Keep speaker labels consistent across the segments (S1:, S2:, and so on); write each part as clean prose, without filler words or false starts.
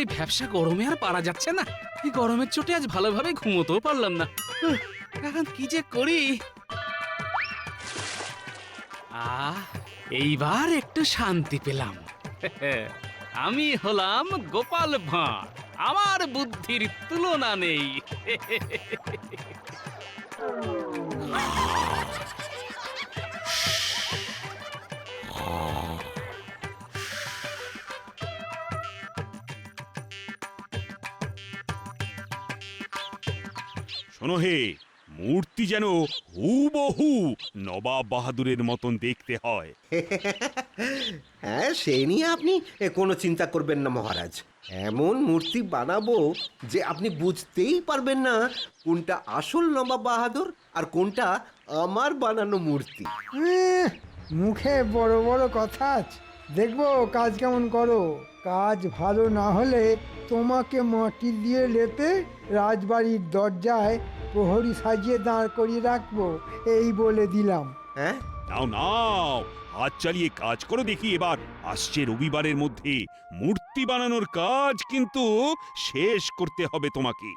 S1: এই ভ্যাপসা গরমে আর পারা যাচ্ছে না। এই গরমের চোটে আজ ভালোভাবে ঘুমোতেও পারলাম না। এখন কি যে করি। এইবার একটু শান্তি পেলাম। আমি হলাম গোপাল ভাঁড়, আমার বুদ্ধির তুলনা নেই।
S2: শোনো হে, মূর্তি যেন হুবহু নবাব বাহাদুরের মতন দেখতে হয়।
S3: হ্যাঁ, সে নিয়ে আপনি কোনো চিন্তা করবেন না মহারাজ। এমন মূর্তি বানাবো যে আপনি বুঝতেই পারবেন না কোনটা আসল নবাব বাহাদুর আর কোনটা আমার বানানো মূর্তি।
S4: মুখে বড় বড় কথা আছে, দেখবো কাজ কেমন করো। কাজ ভালো না হলে তোমাকে মাটি দিয়ে লেপে রাজবাড়ির দরজায় প্রহরী সাজিয়ে দাঁড় করিয়ে রাখবো, এই বলে দিলাম।
S3: হ্যাঁ,
S2: নাও নাও, হাত চালিয়ে কাজ করো দেখি। এবার আসছে রবিবারের মধ্যে মূর্তি বানানোর কাজ কিন্তু শেষ করতে হবে তোমাকে।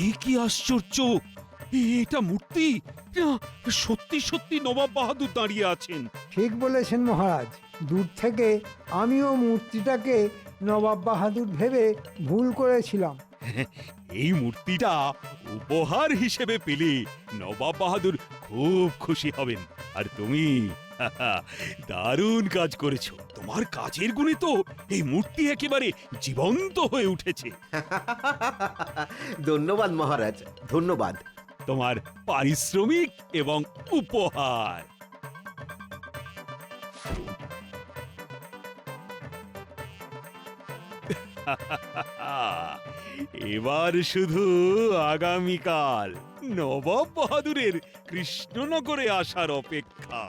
S2: এ কি আশ্চর্য! এটা মূর্তি না, সত্যি সত্যি নবাব বাহাদুর দাঁড়িয়ে আছেন।
S4: ঠিক বলেছেন মহারাজ, দূর থেকে আমিও মূর্তিটাকে নবাব বাহাদুর ভেবে ভুল করেছিলাম।
S2: এই মূর্তিটা উপহার হিসেবে পেলে নবাব বাহাদুর খুব খুশি হবেন। আর তুমি দারুণ কাজ করেছো। তোমার কাজের গুণে তো এই মূর্তি একেবারে জীবন্ত হয়ে উঠেছে।
S3: ধন্যবাদ মহারাজ, ধন্যবাদ।
S2: তোমার পারিশ্রমিক এবং উপহার। এবার শুধু আগামীকাল নবাব বাহাদুরের কৃষ্ণনগরে আসার অপেক্ষা।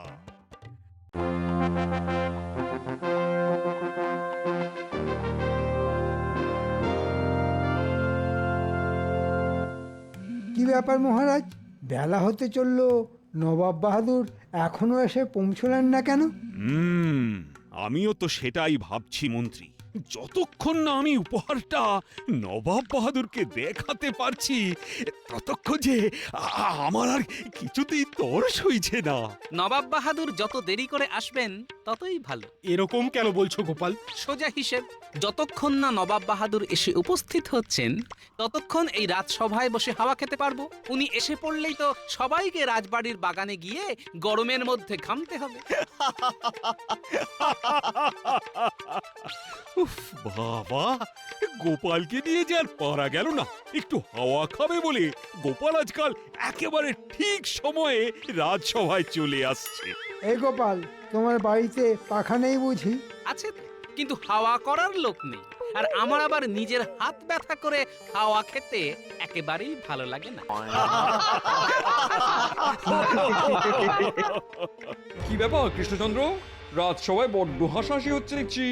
S4: কি ব্যাপার মহারাজ, বেলা হতে চললো, নবাব বাহাদুর এখনো এসে পৌঁছলেন না কেন?
S2: আমিও তো সেটাই ভাবছি মন্ত্রী। যতক্ষণ না আমি উপহারটা নবাব বাহাদুরকে দেখাতে পারছি, ততক্ষণ যে আমার আর কিছুতেই তর সইছে না।
S1: নবাব বাহাদুর যত দেরি করে আসবেন ততই ভালো।
S5: এরকম কেন বলছো গোপাল?
S1: সোজা হিসেব, যতক্ষণ না নবাব বাহাদুর এসে উপস্থিত হচ্ছেন ততক্ষণ এই রাজসভায় বসে হাওয়া খেতে পারবো। উনি এসে পড়লেই তো সবাইকে রাজবাড়ির বাগানে গিয়ে গরমের মধ্যে ঘামতে হবে।
S2: উফ বাবা, গোপালকে নিয়ে যে আর পারা গেল না। একটু হাওয়া খাবে বলে গোপাল আজকাল একেবারে ঠিক সময়ে রাজসভায় চলে আসছে।
S4: এই গোপাল, তোমার বাড়িতে পাখা নেই বুঝি?
S1: আছে তো, কিন্তু হাওয়া করার লোক নেই। আর আমার আবার নিজের হাত ব্যথা করে হাওয়া খেতে একেবারেই ভালো লাগে না।
S5: কি ব্যাপার কৃষ্ণচন্দ্র, রাজসভায় বড্ড হাসাহাসি হচ্ছে দেখছি।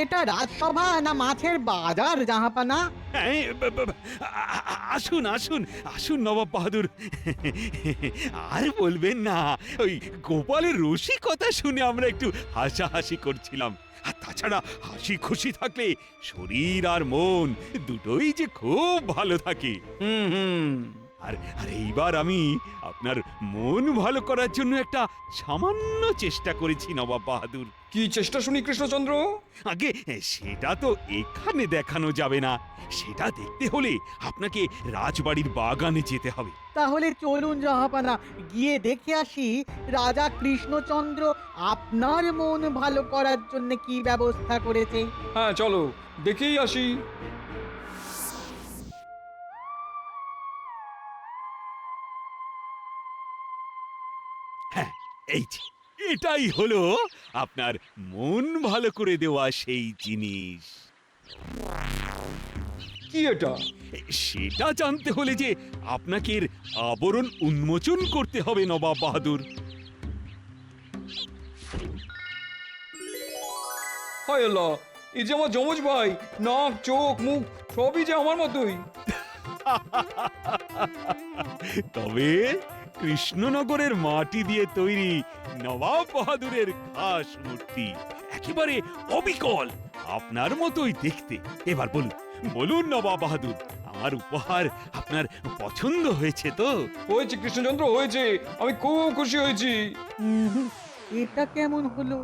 S6: এটা রাজসভা না মাছের বাজার জাহাপানা?
S2: হ্যাঁ, আসুন আসুন আসুন নবাব বাহাদুর। আর বলবেন না, ওই গোপালের রসিকতা শুনে আমরা একটু হাসাহাসি করছিলাম। আর তাছাড়া হাসি খুশি থাকলে শরীর আর মন দুটোই যে খুব ভালো থাকে।
S1: হুম।
S2: আর এইবার আমি আপনার মন ভালো করার জন্য একটা সামান্য চেষ্টা করেছি নবাব বাহাদুর।
S5: কি চেষ্টা শুনি কৃষ্ণচন্দ্র?
S2: আগে সেটা তো এখানে দেখানো যাবে না। সেটা দেখতে হলে আপনাকে রাজবাড়ির বাগানে যেতে হবে।
S6: তাহলে চলুন জাহাপানা, গিয়ে দেখে আসি রাজা কৃষ্ণচন্দ্র আপনার মন ভালো করার জন্য কি ব্যবস্থা করেছে।
S5: হ্যাঁ চলো, দেখেই আসি।
S2: হ্যাঁ, এই যে এটাই হলো আপনার মন ভালো করে দেওয়া সেই জিনিস।
S5: কি এটা?
S2: সেটা জানতে হলে যে আপনাকে এর আবরণ উন্মোচন করতে হবে নবাব বাহাদুর।
S5: হায় আল্লাহ, এই যে আমার যমজ ভাই, নাক চোখ মুখ সবই যে আমার মতোই।
S2: তবে কৃষ্ণনগরের মাটি দিয়ে তৈরি নবাব বাহাদুরের খাস মূর্তি একেবারে অবিকল, আপনার মতোই দেখতে। এবার বলুন বলুন নবাব বাহাদুর, আমার উপহার আপনার পছন্দ হয়েছে তো?
S5: হয়েছে কৃষ্ণচন্দ্র, হয়েছে। আমি খুব খুশি হয়েছি।
S6: হুম, এটা কেমন হলো?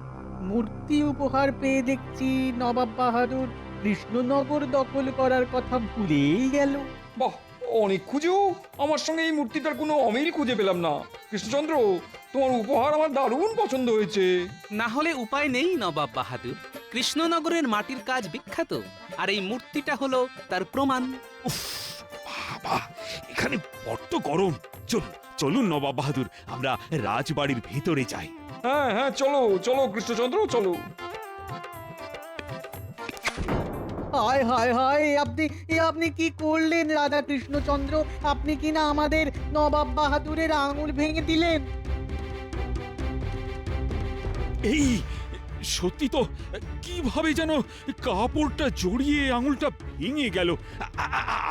S6: মূর্তি উপহার পেয়ে দেখছি নবাব বাহাদুর কৃষ্ণনগর দখল করার কথা ভুলেই গেল।
S5: বাহ, অনেক খুঁজেও আমার সঙ্গে এই মূর্তিটার কোনো অমিল খুঁজে পেলাম না। কৃষ্ণচন্দ্র, তোমার উপহার আমার দারুণ পছন্দ হয়েছে।
S1: না হলে উপায় নেই নবাব বাহাদুর, কৃষ্ণনগরের মাটির কাজ বিখ্যাত, আর এই মূর্তিটা হলো তার প্রমাণ।
S2: উফ, বাবা, এখানে বড্ড গরম। চলুন চলুন নবাব বাহাদুর, আমরা রাজবাড়ির ভেতরে যাই।
S5: হ্যাঁ হ্যাঁ, চলো চলো কৃষ্ণচন্দ্র, চলো।
S6: হায় হায় হায়, আপনি কি করলেন রাজা কৃষ্ণচন্দ্র? আপনি কি না আমাদের নবাব বাহাদুরের আঙুল ভেঙে দিলেন?
S2: এই সত্যি তো, কিভাবে যেন কাপড়টা জড়িয়ে আঙুলটা ভেঙে গেল।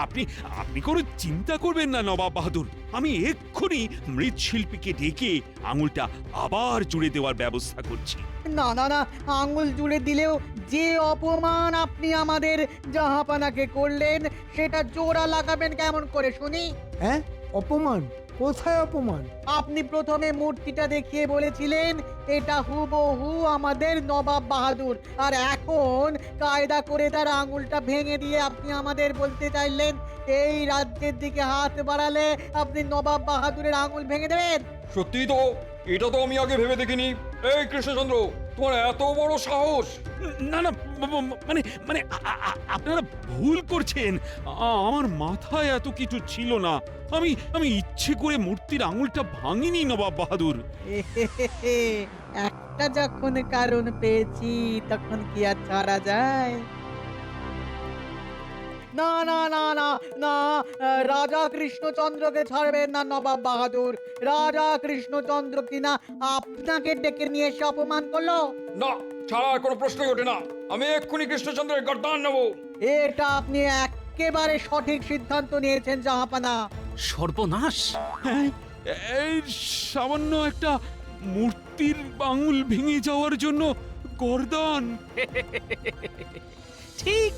S2: আপনি আপনি কোনো চিন্তা করবেন না নবাব বাহাদুর, আমি এক্ষুনি মৃৎশিল্পীকে ডেকে আঙুলটা আবার জুড়ে দেওয়ার ব্যবস্থা করছি।
S6: না না না, আঙুল জুড়ে দিলেও যে অপমান আপনি আমাদের জাহাপানাকে করলেন সেটা জোড়া লাগাবেন কেমন করে শুনি?
S4: হ্যাঁ, অপমান? কোথায় অপমান?
S6: আপনি প্রথমে মূর্তিটা দেখিয়ে বলেছিলেন এটা হুবহু আমাদের নবাব বাহাদুর, আর এখন কায়দা করে তার আঙুলটা ভেঙে দিয়ে আপনি আমাদের বলতে চাইলেন এই রাজ্যের দিকে হাত বাড়ালে আপনি নবাব বাহাদুরের আঙুল ভেঙে দেবেন?
S5: সত্যি তো, এটা তো আমি আগে ভেবে দেখিনি। এই কৃষ্ণচন্দ্র, তোমার এত বড় সাহস!
S2: না না, মানে মানে আপনারা ভুল করছেন। আমার মাথায় এত কিছু ছিল না। আমি ইচ্ছে করে মূর্তির আঙুলটা ভাঙিনি নবাব বাহাদুর।
S6: একটা যখন কারণ পেয়েছি তখন কি আর ছাড়া যায়? না না না না না, রাজা কৃষ্ণচন্দ্রকে ছাড়বেন না নবাব বাহাদুর। রাজা কৃষ্ণচন্দ্র কিনা আপনাকে ডেকে নিয়ে এসে অপমান করলো।
S5: না, ছাড়ার কোনো প্রশ্নই ওঠে না। আমি এক্ষুনি কৃষ্ণচন্দ্রের গর্দান নেবো।
S6: এটা আপনি একেবারে সঠিক সিদ্ধান্ত নিয়েছেন জাহাপানা।
S1: সর্বনাশ!
S2: হ্যাঁ, এই সামান্য একটা মূর্তির আঙুল ভেঙে যাওয়ার জন্য গর্দান?
S1: ঠিক,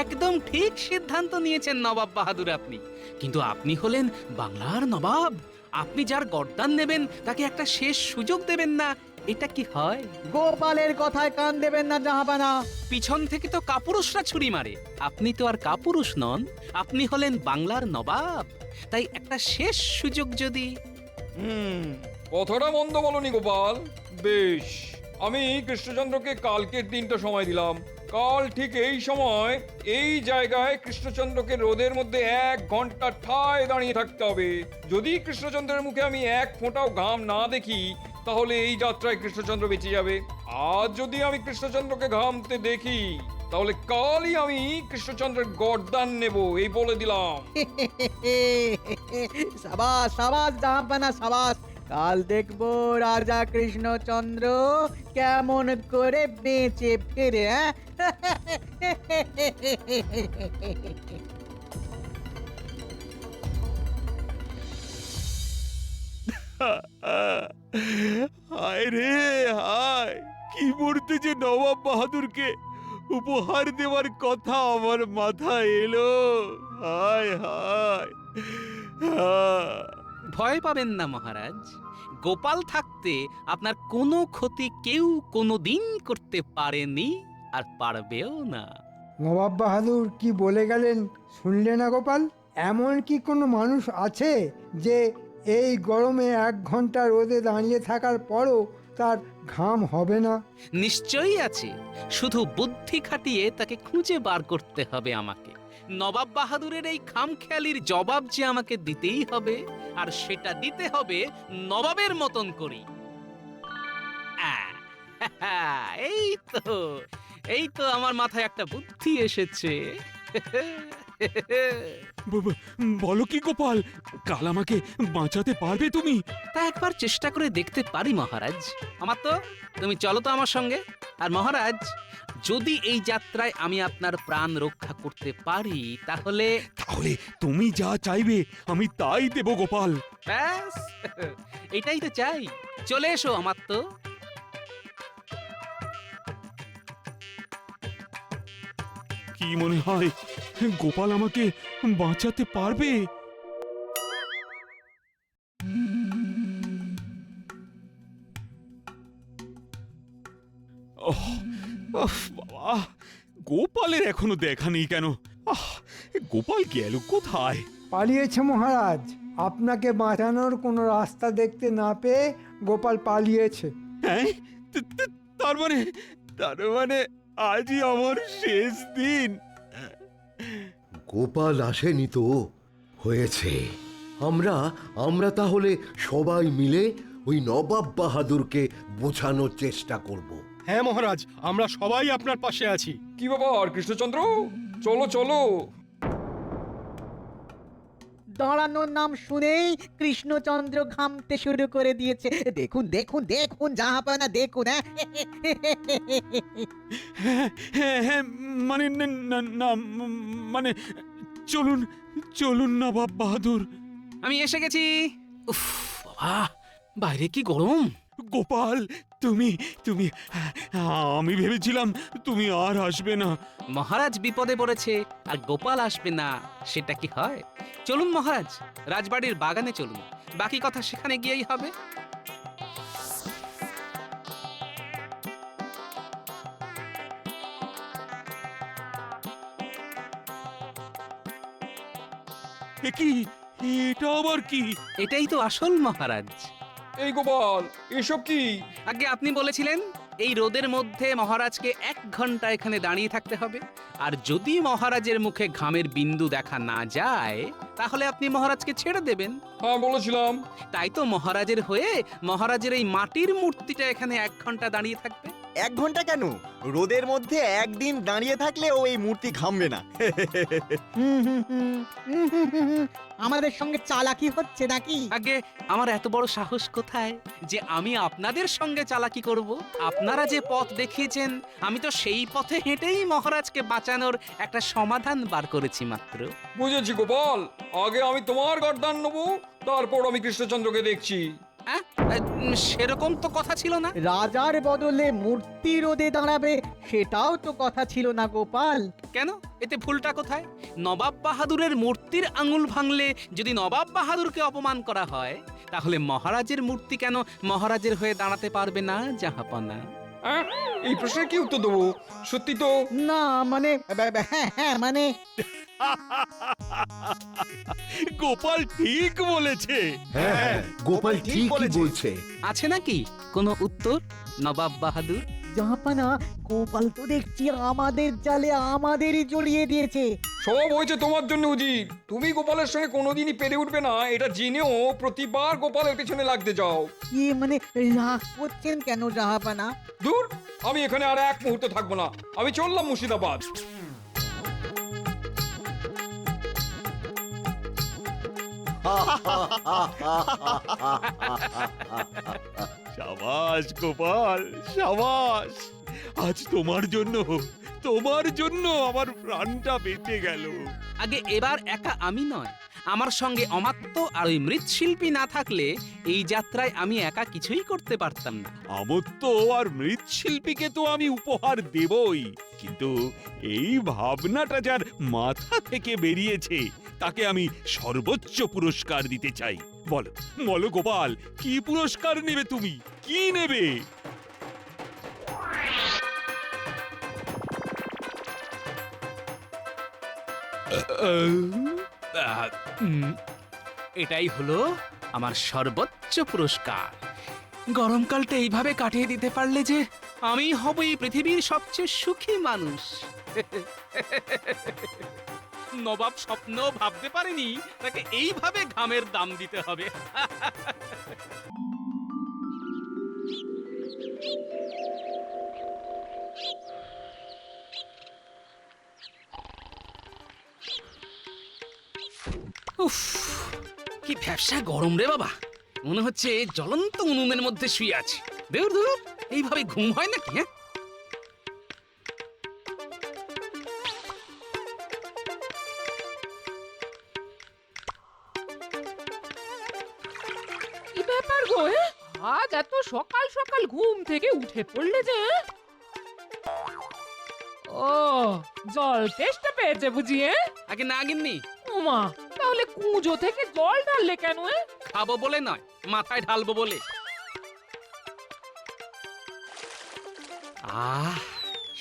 S1: একদম ঠিক সিদ্ধান্ত নিয়েছেন নবাব বাহাদুর আপনি। কিন্তু আপনি হলেন বাংলার নবাব, আপনি যার গর্দান নেবেন তাকে একটা শেষ সুযোগ দেবেন না, এটা কি হয়?
S6: গোপালের কথায় কান দেবেন না জাহাপানা।
S1: পিছন থেকে তো কাপুরুষরা ছুরি মারে, আপনি তো আর কাপুরুষ নন, আপনি হলেন বাংলার নবাব। তাই একটা শেষ সুযোগ যদি...
S5: কথাটা মন্দ বলনি গোপাল। বেশ, আমি কৃষ্ণচন্দ্রকে কালকের দিনটা সময় দিলাম। কাল ঠিক এই সময় এই জায়গায় কৃষ্ণচন্দ্রকে রোদের মধ্যে 1 ঘন্টা ঠায় দাঁড়িয়ে থাকতে হবে। যদি কৃষ্ণচন্দ্রের মুখে আমি এক ফোঁটাও ঘাম না দেখি তাহলে এই যাত্রায় কৃষ্ণচন্দ্র বেঁচে যাবে। আর যদি আমি কৃষ্ণচন্দ্রকে ঘামতে দেখি তাহলে কালই আমি কৃষ্ণচন্দ্রের গর্দান নেব, এই বলে দিলাম।
S6: সাবাস সাবাস জাহাপানা সাবাস। কাল দেখবো রাজা কৃষ্ণচন্দ্র কেমন করে বেঁচে ফিরে।
S2: হায় রে হায়, কি মুহূর্তে যে নবাব বাহাদুরকে উপহার দেওয়ার কথা আমার মাথায় এলো। হায় হায়।
S1: ভয় পাবেন না মহারাজ, গোপাল থাকতে আপনার কোনো ক্ষতি কেউ কোনোদিন করতে পারেনি আর পারবেও না।
S4: নবাব বাহাদুর কি বলে গেলেন শুনলে না গোপাল? এমন কি কোনো মানুষ আছে যে এই গরমে 1 ঘন্টা রোদে দাঁড়িয়ে থাকার পরও তার ঘাম হবে না?
S1: নিশ্চয়ই আছে, শুধু বুদ্ধি খাটিয়ে তাকে খুঁজে বার করতে হবে আমাকে। নবাব বাহাদুরের এই খামখেয়ালির জবাব যে আমাকে দিতেই হবে, আর সেটা দিতে হবে নবাবের মতন করি। এই তো আমার মাথায় একটা বুদ্ধি এসেছে।
S2: বলো কি গোপাল, কাল আমাকে বাঁচাতে পারবে তুমি?
S1: তা একবার চেষ্টা করে দেখতে পারি মহারাজ। আমার তো, তুমি চলো তো আমার সঙ্গে। আর মহারাজ, যদি এই যাত্রায় আমি আপনার প্রাণ রক্ষা করতে পারি তাহলে
S2: তাহলে তুমি যা চাইবে আমি তাই দেব গোপাল।
S1: ব্যাস এটাই তো চাই। চলে এসো আমার তো।
S2: কি মনে হয় গোপাল আমাকে বাঁচাতে পারবে? ওহ, উফ, বাবা, গোপালের এখনো দেখা নেই কেন? গোপাল গেল কোথায়?
S4: পালিয়েছে মহারাজ। আপনাকে বাঁচানোর কোনো রাস্তা দেখতে না পেয়ে গোপাল পালিয়েছে।
S2: হ্যাঁ, তার মানে আজই আমার শেষ দিন।
S3: গোপাল আসেনি তো, হয়েছে। আমরা তাহলে সবাই মিলে ওই নবাব বাহাদুরকে বোঝানোর চেষ্টা করব।
S7: হ্যাঁ মহারাজ, আমরা সবাই আপনার পাশে আছি।
S5: কি ব্যাপার কৃষ্ণচন্দ্র, চলো চলো।
S6: দাঁড়ানোর নাম শুনেই কৃষ্ণচন্দ্র ঘামতে শুরু করে দিয়েছে। দেখুন দেখুন দেখুন জাহাপানা, দেখুন।
S2: হ্যাঁ হ্যাঁ হ্যাঁ, মানে না, মানে চলুন চলুন নবাব বাহাদুর।
S1: আমি এসে গেছি। উফ বাবা, বাইরে কি গরম।
S2: গোপাল, তুমি তুমি আমি ভেবেছিলাম তুমি আর আসবে না।
S1: মহারাজ বিপদে পড়েছে আর গোপাল আসবে না, সেটা কি হয়? চলুন মহারাজ, রাজবাড়ির বাগানে চলুন, বাকি কথা সেখানে গিয়েই হবে।
S2: এ কি, এটা আবার কি?
S1: এটাই তো আসল মহারাজ।
S5: এই গোপাল, এসব কি?
S1: আগে আপনি বলেছিলেন এই রোদের মধ্যে মহারাজকে 1 ঘন্টা এখানে দাঁড়িয়ে থাকতে হবে, আর যদি মহারাজের মুখে ঘামের বিন্দু দেখা না যায় তাহলে আপনি মহারাজকে ছেড়ে দেবেন।
S5: হ্যাঁ বলেছিলাম।
S1: তাই তো মহারাজের হয়ে মহারাজের এই মাটির মূর্তিটা এখানে 1 ঘন্টা দাঁড়িয়ে থাকবে।
S8: 1 ঘন্টা কেন? রোদের মধ্যে একদিন দাঁড়িয়ে থাকলেও এই মূর্তি ঘামবে না।
S6: আমাদের সঙ্গে চালাকি হচ্ছে নাকি?
S1: আগে আমার এত বড় সাহস কোথায় যে আমি আপনাদের সঙ্গে চালাকি করব? আপনারা যে পথ দেখিয়েছেন আমি তো সেই পথে হেঁটেই মহারাজকে বাঁচানোর একটা সমাধান বার করেছি মাত্র।
S5: বুঝেছি গোপাল, আগে আমি তোমার গর্দান নেবো, তারপর আমি কৃষ্ণচন্দ্রকে দেখছি।
S1: হ্যাঁ, সেরকম তো কথা ছিল না।
S6: রাজার বদলে মূর্তি রোদে দাঁড়াবে, সেটাও তো কথা ছিল না গোপাল।
S1: কেন, এতে ভুলটা কোথায়? নবাব বাহাদুরের মূর্তির আঙুল ভাঙলে যদি নবাব বাহাদুরকে অপমান করা হয় তাহলে মহারাজের মূর্তি কেন মহারাজের হয়ে দাঁড়াতে পারবে না জাহাপনা?
S5: এই প্রশ্নের কি উত্তর দেবো? সত্যি তো
S6: না মানে হ্যাঁ মানে
S2: গোপাল ঠিক বলেছে।
S3: হ্যাঁ, গোপাল ঠিকই বলছে।
S1: আছে নাকি কোনো উত্তর নবাব বাহাদুর?
S6: জাহাপানা, গোপাল তো দেখছি আমাদের জালে আমাদেরই জড়িয়ে দিয়েছে।
S5: সব হয়েছে তোমার জন্য উজির। তুমি গোপালের সঙ্গে কোনোদিনই পেরে উঠবে না এটা জেনেও প্রতিবার গোপালের পেছনে লাগতে যাও।
S6: কি মানে রাগ করছেন কেন জাহাপানা?
S5: দূর, আমি এখানে আর 1 মুহূর্ত থাকবো না, আমি চললাম মুর্শিদাবাদ।
S2: সাবাস গোপাল, সাবাস। আজ তোমার জন্য আমার প্রাণটা বেঁচে গেল।
S1: আগে এবার একা আমি নয়, আমার সঙ্গে অমাত্য আর ওই মৃৎশিল্পী না থাকলে এই যাত্রায় আমি একা কিছুই করতে পারতাম না।
S2: আমত্ত আর মৃৎশিল্পীকে তো আমি উপহার দেবই, কিন্তু এই ভাবনাটা যার মাথা থেকে বেরিয়েছে তাকে আমি সর্বোচ্চ পুরস্কার দিতে চাই। বলো বলো গোপাল, কি পুরস্কার নেবে তুমি? কি নেবে?
S1: এটাই হলো আমার সর্বোচ্চ পুরস্কার। গরমকালটা এইভাবে কাটিয়ে দিতে পারলে যে আমি হব এই পৃথিবীর সবচেয়ে সুখী মানুষ। নবাব স্বপ্ন ভাবতে পারেনি তাকে এইভাবে ঘামের দাম দিতে হবে। উফ, কি ভ্যাবসা গরম রে বাবা, মনে হচ্ছে জ্বলন্ত উনুনের মধ্যে শুয়ে আছে। দূর দূর, এইভাবে ঘুম হয় নাকি? হ্যাঁ,
S9: কি ব্যাপার গো? আজ এত সকাল সকাল ঘুম থেকে উঠে পড়লে যে? ও, জল তেষ্টা পেয়েছে বুঝি?
S1: আগে না গিন্নি,
S9: ওমা, তাহলে কুঁজো থেকে জল ঢাললে কেন?
S1: খাবো বলে নয়, মাথায় ঢালবো বলে। আহ,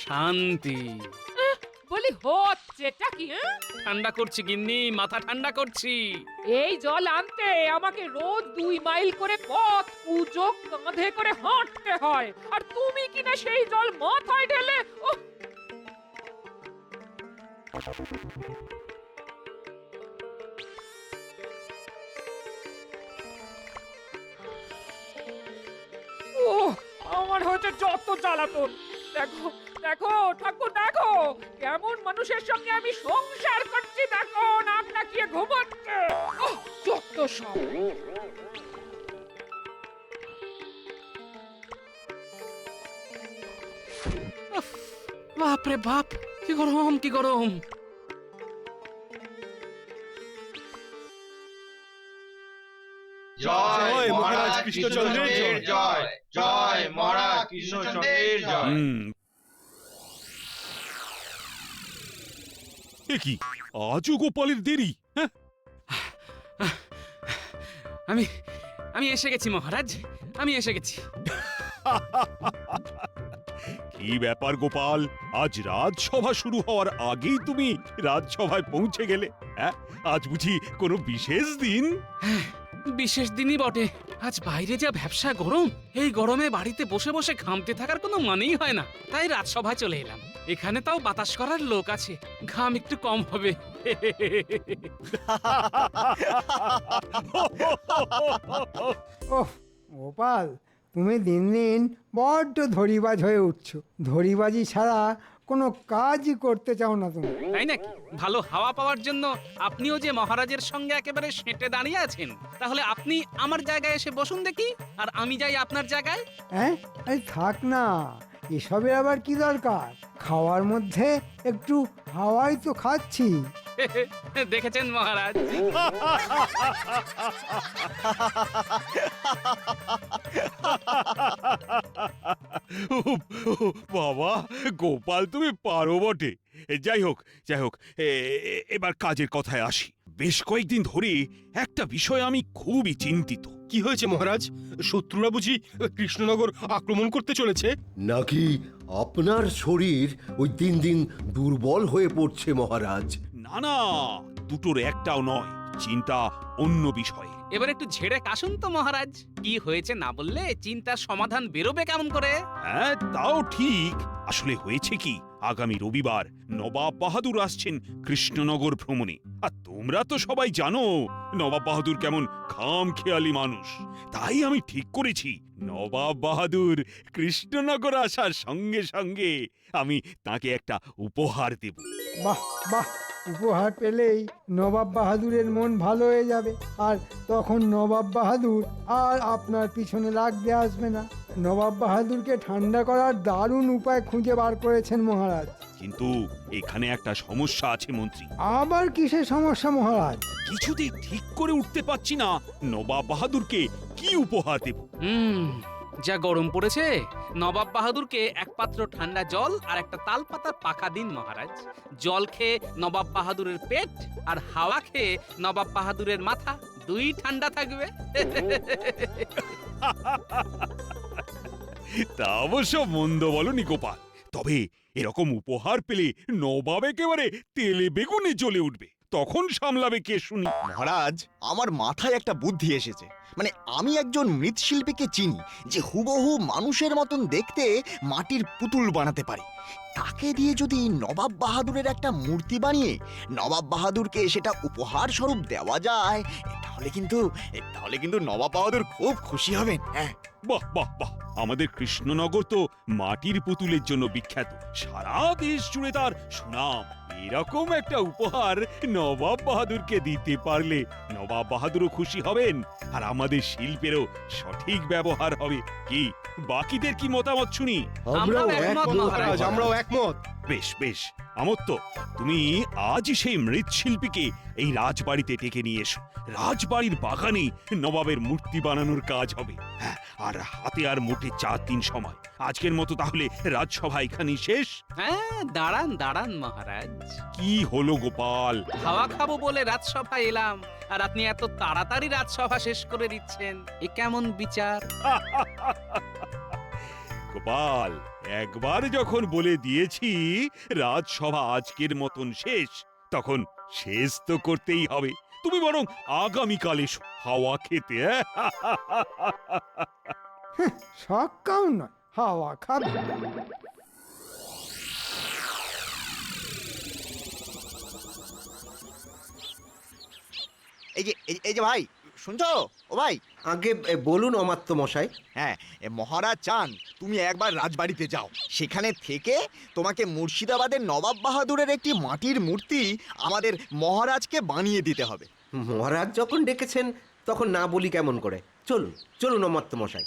S1: শান্তি।
S9: বলি হচ্ছেটা কি?
S1: ঠান্ডা করছি গিন্নি, মাথা ঠান্ডা করছি।
S9: এই জল আনতে আমাকে রোজ 2 মাইল করে পথ কুঁজো কাঁধে করে হাঁটতে হয়, আর তুমি কিনা সেই জল মাথায় ঢেলে। ওহ! ওহ, আমার হচ্ছে যত জ্বালাতন। দেখো দেখো ঠাকুর, দেখো কেমন মানুষের সঙ্গে আমি সংসার করছি। দেখো নাক ডাকিয়ে ঘুমাচ্ছে। ওহ, যত সব।
S1: বাপরে বাপ, কি গরম, কি গরম।
S7: জয় মহারাজ কৃষ্ণচন্দ্রের জয়।
S10: জয় মহারাজ কৃষ্ণচন্দ্রের জয়।
S2: এ কি, আজও গোপালের দেরি? হ্যাঁ,
S1: আমি আমি এসে গেছি মহারাজ, আমি এসে গেছি।
S2: কি ব্যাপার গোপাল, আজ রাজসভা শুরু হওয়ার আগেই তুমি রাজসভায় পৌঁছে গেলে? হ্যাঁ, আজ বুঝি কোনো বিশেষ দিন?
S1: বিশেষ দিনই বটে। আজ বাইরে যা ভ্যাপসা গরম, এই গরমে বাড়িতে বসে বসে ঘামতে থাকার কোনো মানেই হয় না। তাই রাজসভায় চলে এলাম। এখানে তাও বাতাস করার লোক আছে, ঘাম একটু কম হবে।
S4: ওহ গোপাল, তুমি দিন দিন বড্ড ধরিবাজ হয়ে উঠছো। ধরিবাজি ছাড়া কোনো কাজই করতে চাও না তুমি।
S1: তাই নাকি? ভালো হাওয়া পাওয়ার জন্য আপনিও যে মহারাজের সঙ্গে একেবারে সেঁটে দাঁড়িয়ে আছেন, তাহলে আপনি আমার জায়গায় এসে বসুন দেখি, আর আমি যাই আপনার জায়গায়।
S4: হ্যাঁ, আরে থাক না, এসবের আবার কি দরকার? খাওয়ার মধ্যে একটু হাওয়াই তো খাচ্ছি।
S1: দেখেছেন মহারাজ?
S2: বাবা গোপাল, তুমি পারো বটে। যাই হোক যাই হোক, এবার কাজের কথায় আসি। বেশ কয়েকদিন ধরে একটা বিষয় আমি খুবই চিন্তিত।
S7: কি হয়েছে মহারাজ? শত্রুরা বুঝি কৃষ্ণনগর আক্রমণ করতে চলেছে?
S3: নাকি আপনার শরীর ওই দিন দিন দুর্বল হয়ে পড়ছে মহারাজ?
S2: না না, দুটোর একটাও নয়, চিন্তা অন্য বিষয়ে।
S1: এবার একটু ঝেড়ে কাশুন তো মহারাজ, কি হয়েছে না বললে চিন্তার সমাধান বেরোবে কেমন করে?
S2: হ্যাঁ, তাও ঠিক। আসলে হয়েছে কি, আগামী রবিবার নবাব বাহাদুর আসছেন কৃষ্ণনগর ভ্রমণে। আর তোমরা তো সবাই জানো নবাব বাহাদুর কেমন খামখেয়ালি মানুষ। তাই আমি ঠিক করেছি, নবাব বাহাদুর কৃষ্ণনগর আসার সঙ্গে সঙ্গে আমি তাকে একটা উপহার দেব।
S4: বাহ বাহ, উপহার পেলেই নবাব বাহাদুরের মন ভালো হয়ে যাবে, আর তখন নবাব বাহাদুর আর আপনার পিছনে লাগতে আসবে না। নবাব বাহাদুরকে ঠান্ডা করার দারুণ উপায় খুঁজে বার করেছেন মহারাজ।
S2: কিন্তু এখানে একটা সমস্যা আছে মন্ত্রী।
S4: আবার কিসের সমস্যা মহারাজ?
S2: কিছুতেই ঠিক করে উঠতে পারছি না নবাব বাহাদুরকে কি উপহার দেব।
S1: যা গরম পড়েছে, নবাব বাহাদুরকে এক পাত্র ঠান্ডা জল আর একটা তালপাতার পাকা দিন মহারাজ। জল খেয়ে নবাব বাহাদুরের পেট, আর হাওয়া খেয়ে নবাব বাহাদুরের মাথা, দুই ঠান্ডা থাকবে।
S2: তা অবশ্য মন্দ বলনি গোপাল, তবে এরকম উপহার পেলে নবাব একেবারে তেলে বেগুনে জ্বলে উঠবে। তখন সামলাবে কে শুনি?
S8: মহারাজ, আমার মাথায় একটা বুদ্ধি এসেছে। মানে আমি একজন মৃৎশিল্পীকে চিনি যে হুবহু মানুষের মতন দেখতে মাটির পুতুল বানাতে পারে। তাকে দিয়ে যদি নবাব বাহাদুরের একটা মূর্তি বানিয়ে নবাব বাহাদুরকে সেটা উপহার স্বরূপ দেওয়া যায়, তাহলে কিন্তু নবাব বাহাদুর খুব খুশি হবেন। হ্যাঁ,
S2: বাহ বাহ বাহ, আমাদের কৃষ্ণনগর তো মাটির পুতুলের জন্য বিখ্যাত, সারা দেশ জুড়ে তার সুনাম। এরকম একটা উপহার নবাব বাহাদুরকে দিতে পারলে নবাব বাহাদুরও খুশি হবেন, আর আমাদের শিল্পেরও সঠিক ব্যবহার হবে। কি বাকিদের কি মতামত শুনি?
S1: আমরাও একমত মহারাজ।
S7: আমরাও একমত।
S2: বেশ বেশ আমত্ত, তুমি আজই সেই মৃৎশিল্পীকে এই রাজবাড়িতে ডেকে নিয়ে এসো। রাজবাড়ির বাগানে নবাবের মূর্তি বানানোর কাজ হবে। হ্যাঁ, আর হাতে আর মোটে 4 দিন সময়। আজকের মতো তাহলে রাজসভা এখানেই শেষ।
S1: হ্যাঁ, দাঁড়ান দাঁড়ান মহারাজ।
S2: কি হলো গোপাল?
S1: হাওয়া খাবো বলে রাজসভায় এলাম, আর আপনি এত তাড়াতাড়ি রাজসভা শেষ করে দিচ্ছেন, এ কেমন বিচার?
S2: গোপাল, একবার যখন বলে দিয়েছি রাজসভা আজকের মতন শেষ, তখন শেষ তো করতেই হবে। তুমি বরং আগামীকাল এসো হাওয়া খেতে।
S4: সকাল নয়, হাওয়া খাবে।
S8: এই যে ভাই, শুনছো? ও ভাই,
S3: আগে বলুন অমাত্য মশাই।
S8: হ্যাঁ, মহারাজ চান তুমি একবার রাজবাড়িতে যাও, সেখানে থেকে তোমাকে মুর্শিদাবাদের নবাব বাহাদুরের একটি মাটির মূর্তি আমাদের মহারাজকে বানিয়ে দিতে হবে।
S3: মহারাজ যখন ডেকেছেন তখন না বলি কেমন করে? চলুন চলুন অমাত্য মশাই।